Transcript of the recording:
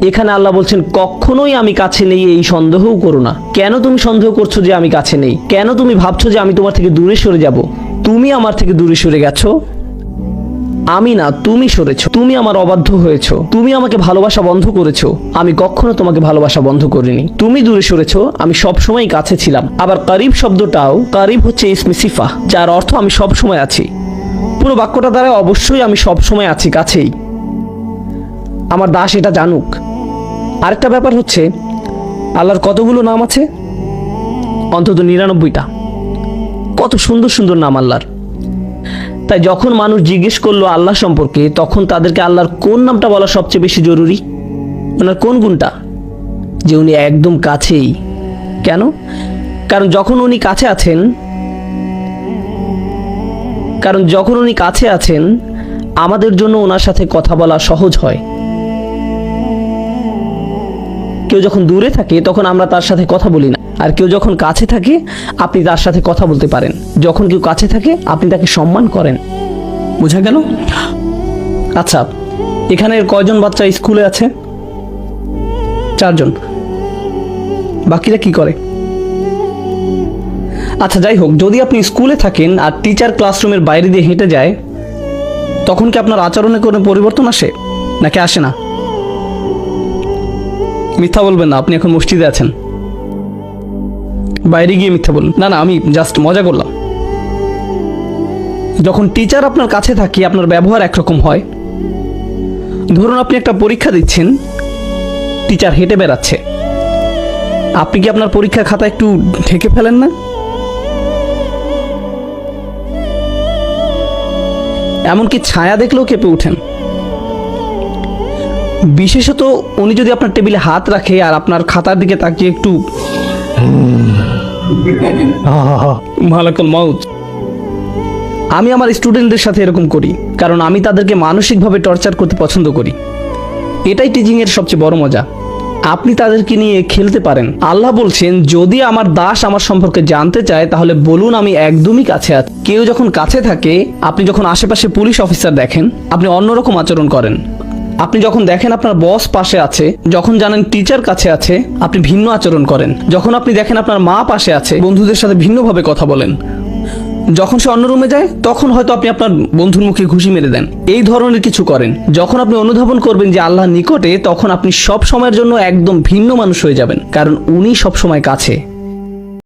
এখানে আল্লাহ বলছেন কখনোই আমি কাছে নেই এই সন্দেহও করো না। কেন তুমি সন্দেহ করছো যে আমি কাছে নেই? কেন তুমি ভাবছো যে আমি তোমার থেকে দূরে সরে যাব? তুমি আমার থেকে দূরে সরে গেছো, আমি না, তুমি সরেছো। তুমি আমার অবাধ্য হয়েছো, তুমি আমাকে ভালোবাসা বন্ধ করেছো। আমি কখনো তোমাকে ভালোবাসা বন্ধ করিনি। তুমি দূরে সরেছো, আমি সবসময় কাছে ছিলাম। আবার কারিব শব্দটাও, কারিব হচ্ছে ইসমে সিফা, যার অর্থ আমি সবসময় আছি। পুরো বাক্যটা দ্বারা অবশ্যই আমি সবসময় আছি, কাছেই। আমার দাস এটা জানুক। আরেকটা ব্যাপার হচ্ছে, আল্লাহর কতগুলো নাম আছে? অন্তত 99টা। কত সুন্দর সুন্দর নাম আল্লাহর। তাই যখন মানুষ জিজ্ঞেস করলো আল্লাহ সম্পর্কে, তখন তাদেরকে আল্লাহর কোন নামটা বলা সবচেয়ে বেশি জরুরি? ওনার কোন গুণটা? যে উনি একদম কাছেই। কেন? কারণ যখন উনি কাছে আছেন, আমাদের জন্য ওনার সাথে কথা বলা সহজ হয়। কেউ যখন দূরে থাকে তখন আমরা তার সাথে কথা বলি না, আর কেউ যখন কাছে থাকে আপনি তার সাথে কথা বলতে পারেন। যখন কেউ কাছে থাকে আপনি তাকে সম্মান করেন। বোঝা গেল? আচ্ছা, এখানে কয়জন বাচ্চা স্কুলে আছে? 4 জন। বাকিরা কি করে? আচ্ছা, যাই হোক, যদি আপনি স্কুলে থাকেন আর টিচার ক্লাসরুমের বাইরে দিয়ে হেঁটে যায়, তখন কি আপনার আচরণে কোনো পরিবর্তন আসে নাকি আসে না? মিথ্যা বলবেন না, আপনি এখন মসজিদে আছেন। বাইরে গিয়ে মিথ্যা বলুন। না না, আমি জাস্ট মজা করলাম। যখন টিচার আপনার কাছে থাকে আপনার ব্যবহার একরকম হয়। ধরুন আপনি একটা পরীক্ষা দিচ্ছেন, টিচার হেঁটে বেড়াচ্ছে, আপনি কি আপনার পরীক্ষার খাতা একটু ঢেকে ফেলেন না? এমনকি ছায়া দেখলেও কেঁপে উঠেন। বিশেষত উনি যদি আপনার টেবিলে হাত রাখে আর আপনার খাতার দিকে তাকিয়ে একটু মালাকুল মাউত। আমি আমার স্টুডেন্টদের সাথে এরকম করি, কারণ আমি তাদেরকে মানসিকভাবে টর্চার করতে পছন্দ করি। এটাই টিচিং এর সবচেয়ে বড় মজা। আপনি তাদেরকে নিয়ে খেলতে পারেন। আল্লাহ বলছেন, যদি আমার দাস আমার সম্পর্কে জানতে চায় তাহলে বলুন আমি একদমই কাছে আছি। কেউ যখন কাছে থাকে, আপনি যখন আশেপাশে পুলিশ অফিসার দেখেন, আপনি অন্যরকম আচরণ করেন। আপনি যখন দেখেন আপনার বস পাশে আছে, যখন জানেন টিচার কাছে আছে, আপনি ভিন্ন আচরণ করেন। যখন আপনি দেখেন আপনার মা পাশে আছে, বন্ধুদের সাথে ভিন্নভাবে কথা বলেন। যখন সে অন্য রুমে যায়, তখন হয়তো আপনি আপনার বন্ধুর মুখে ঘুষি মেরে দেন। এই ধরনের কিছু করেন। যখন আপনি অনুধাবন করবেন যে আল্লাহ নিকটে, তখন আপনি সব সময়ের জন্য একদম ভিন্ন মানুষ হয়ে যাবেন, কারণ উনি সব সময় কাছে।